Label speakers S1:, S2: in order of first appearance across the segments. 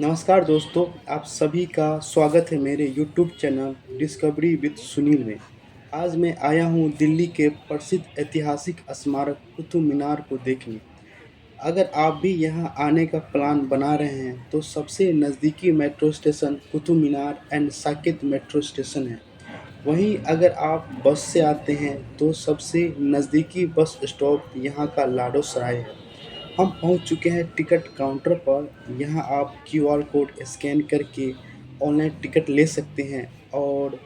S1: नमस्कार दोस्तों, आप सभी का स्वागत है मेरे YouTube channel discovery with Sunil में। आज मैं आया हूँ दिल्ली के प्रसिद्ध ऐतिहासिक स्मारक कुतुब मीनार को देखने। अगर आप भी यहाँ आने का प्लान बना रहे हैं तो सबसे नज़दीकी metro station Qutub Minar and Saket metro station है। वहीं अगर आप बस से आते हैं तो सबसे नज़दीकी बस स्टॉप यहाँ का लाडो सराय है। हम पहुंच चुके हैं टिकट काउंटर पर। यहाँ आप क्यूआर कोड स्कैन करके ऑनलाइन टिकट ले सकते हैं और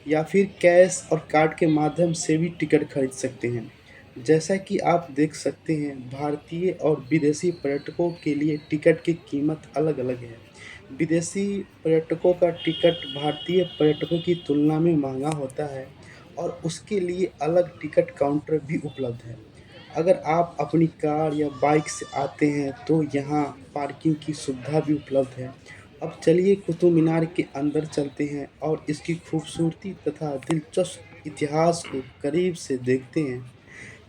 S1: या फिर कैश और कार्ड के माध्यम से भी टिकट खरीद सकते हैं। जैसा कि आप देख सकते हैं, भारतीय और विदेशी पर्यटकों के लिए टिकट की कीमत अलग-अलग है। विदेशी पर्यटकों का टिकट भारतीय पर्यटकों की तुलना में महंगा होता है और उसके लिए अलग टिकट काउंटर भी उपलब्ध है। अगर आप अपनी कार या बाइक से आते हैं तो यहाँ पार्किंग की सुविधा भी उपलब्ध है। अब चलिए कुतुब मीनार के अंदर चलते हैं और इसकी खूबसूरती तथा दिलचस्प इतिहास को करीब से देखते हैं।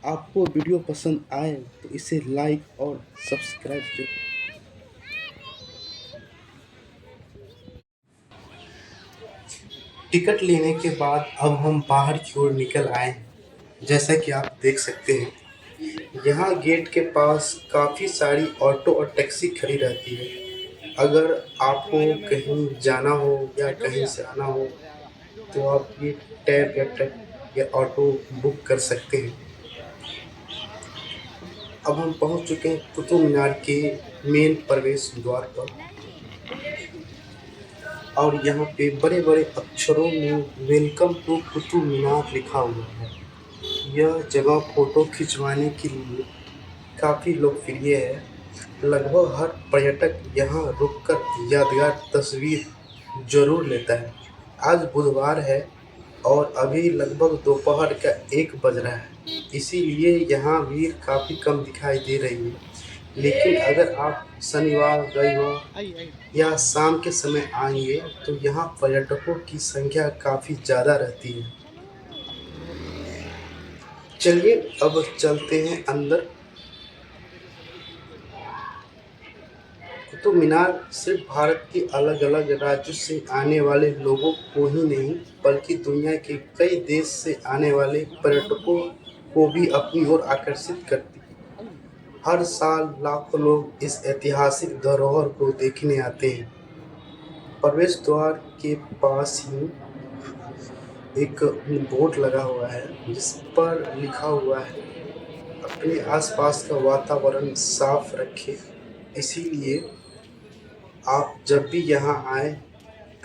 S1: आपको वीडियो पसंद आए तो इसे लाइक और सब्सक्राइब करें। टिकट लेने के बाद अब हम बाहर की ओर निकल आए हैं। जैसा कि आप देख सकते हैं, यहाँ गेट के पास काफ़ी सारी ऑटो और टैक्सी खड़ी रहती है। अगर आपको कहीं जाना हो या कहीं से आना हो तो आप ये टैब या ऑटो बुक कर सकते हैं। अब हम पहुंच चुके हैं कुतुब मीनार के मेन प्रवेश द्वार पर और यहाँ पे बड़े बड़े अक्षरों में वेलकम टू कुतुब मीनार लिखा हुआ है। यह जगह फोटो खिंचवाने के लिए काफ़ी लोकप्रिय है। लगभग हर पर्यटक यहाँ रुककर यादगार तस्वीर जरूर लेता है। आज बुधवार है और अभी लगभग दोपहर का 1 बज रहा है, इसीलिए यहाँ भीड़ काफ़ी कम दिखाई दे रही है। लेकिन अगर आप शनिवार, रविवार या शाम के समय आएंगे तो यहाँ पर्यटकों की संख्या काफ़ी ज़्यादा रहती है। चलिए अब चलते हैं अंदर। कुतुब मीनार सिर्फ भारत के अलग-अलग राज्यों से आने वाले लोगों को ही नहीं, बल्कि दुनिया के कई देश से आने वाले पर्यटकों को भी अपनी ओर आकर्षित करती है। हर साल लाखों लोग इस ऐतिहासिक धरोहर को देखने आते हैं। प्रवेश द्वार के पास ही एक बोर्ड लगा हुआ है जिस पर लिखा हुआ है, अपने आसपास का वातावरण साफ रखें। इसीलिए आप जब भी यहाँ आए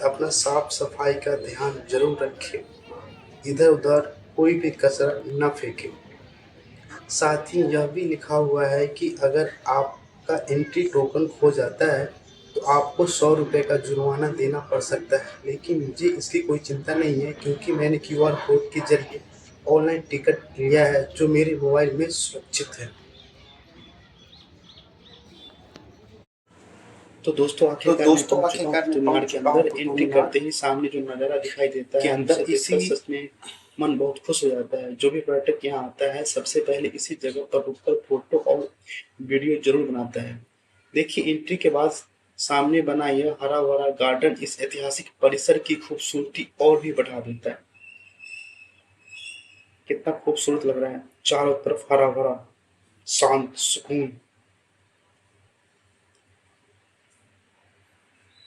S1: अपना साफ सफाई का ध्यान जरूर रखें। इधर उधर कोई भी कचरा न फेंकें। साथ ही यह भी लिखा हुआ है कि अगर आपका एंट्री टोकन खो जाता है तो आपको 100 रुपये का जुर्माना देना पड़ सकता है। लेकिन मुझे इसकी कोई चिंता नहीं है क्योंकि मैंने क्यूआर कोड के जरिए ऑनलाइन टिकट लिया है जो मेरे मोबाइल में सुरक्षित है। तो दोस्तों आखिरकार मैं पहुंच चुका हूँ कुतुब मीनार के अंदर। एंट्री करते ही सामने जो नज़ारा दिखाई देता है अंदर इसी सच में मन बहुत खुश हो जाता है। जो भी पर्यटक यहाँ आता है सबसे पहले इसी जगह पर रुककर फोटो और वीडियो जरूर बनाता है। देखिए, एंट्री के बाद सामने बना यह हरा भरा गार्डन इस ऐतिहासिक परिसर की खूबसूरती और भी बढ़ा देता है। कितना खूबसूरत लग रहा है, चारों तरफ हरा भरा, शांत, सुकून।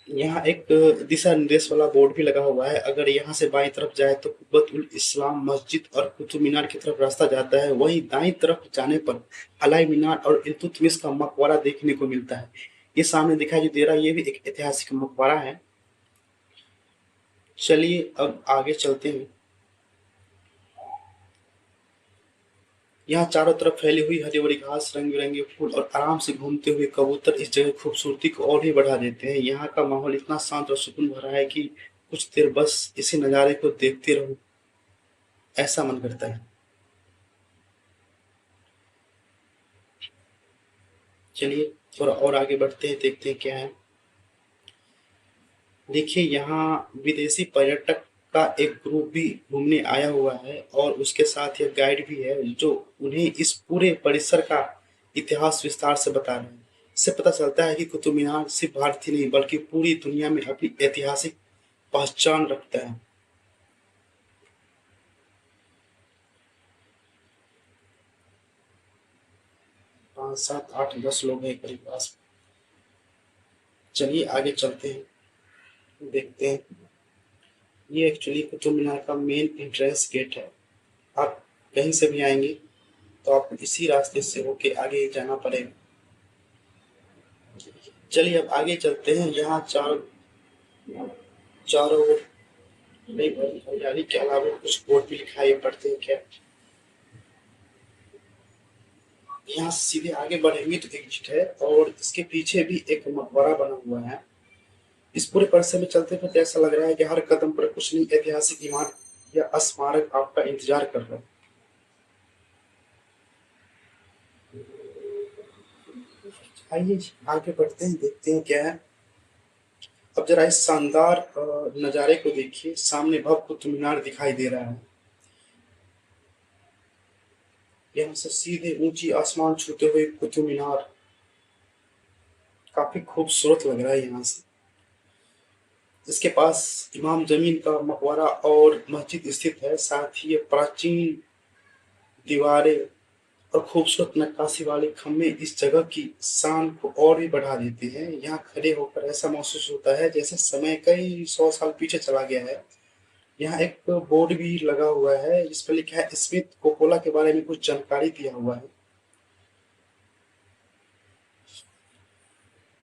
S1: यहाँ एक दिशा निर्देश वाला बोर्ड भी लगा हुआ है। अगर यहाँ से बाईं तरफ जाए तो कुब्बतुल इस्लाम मस्जिद और कुतुब मीनार की तरफ रास्ता जाता है। वहीं दाईं तरफ जाने पर अलाई मीनार और इल्तुतमिश का मकबरा देखने को मिलता है। ये सामने दिखाई जो दे रहा है ये भी एक ऐतिहासिक मकबरा है। चलिए अब आगे चलते हैं। यहाँ चारों तरफ फैली हुई हरी भरी घास, रंग बिरंगे फूल और आराम से घूमते हुए कबूतर इस जगह की खूबसूरती को और भी बढ़ा देते हैं। यहाँ का माहौल इतना शांत और सुकून भरा है कि कुछ देर बस इसी नज़ारे को देखते रहो, ऐसा मन करता है। चलिए थोड़ा और आगे बढ़ते हैं, देखते हैं क्या है। देखिए, यहाँ विदेशी पर्यटक का एक ग्रुप भी घूमने आया हुआ है और उसके साथ एक गाइड भी है जो उन्हें इस पूरे परिसर का इतिहास विस्तार से बता रहे हैं। इससे पता चलता है कि कुतुब मीनार सिर्फ भारत ही नहीं बल्कि पूरी दुनिया में अपनी ऐतिहासिक पहचान रखता है। 5, 7, 8, 10 लोग हैं करीब आस। चलिए आगे चलते हैं, देखते हैं। ये एक्चुअली कुतुब मीनार का मेन एंट्रेंस गेट है। आप कहीं से भी आएंगे तो आपको इसी रास्ते से होके आगे जाना पड़ेगा। चलिए अब आगे चलते हैं। यहाँ चारों ओर हरी भरी हरियाली के अलावा कुछ बोर्ड भी दिखाई पड़ते हैं क्या। यहाँ से सीधे आगे बढ़ेंगे तो एग्जिट है और इसके पीछे भी एक मकबरा बना हुआ है। इस पूरे परिसर में चलते फिरते ऐसा लग रहा है कि हर कदम पर कुछ नई ऐतिहासिक इमारत या स्मारक आपका इंतजार कर रहा है। आइए आगे बढ़ते हैं, देखते हैं क्या है। अब जरा इस शानदार नज़ारे को देखिए। सामने भव्य कुतुब मीनार दिखाई दे रहा है। यहाँ से सीधे ऊंची आसमान छूते हुए कुतुब मीनार काफी खूबसूरत लग रहा है यहाँ से। इसके पास इमाम जमीन का मकबरा और मस्जिद स्थित है। साथ ही ये प्राचीन दीवारें और खूबसूरत नक्काशी वाले खम्भे इस जगह की शान को और भी बढ़ा देते हैं। यहाँ खड़े होकर ऐसा महसूस होता है जैसे समय कई 100 साल पीछे चला गया है। यहाँ एक बोर्ड भी लगा हुआ है जिस पर लिखा है स्मिथ कोपोला के बारे में कुछ जानकारी दिया हुआ है।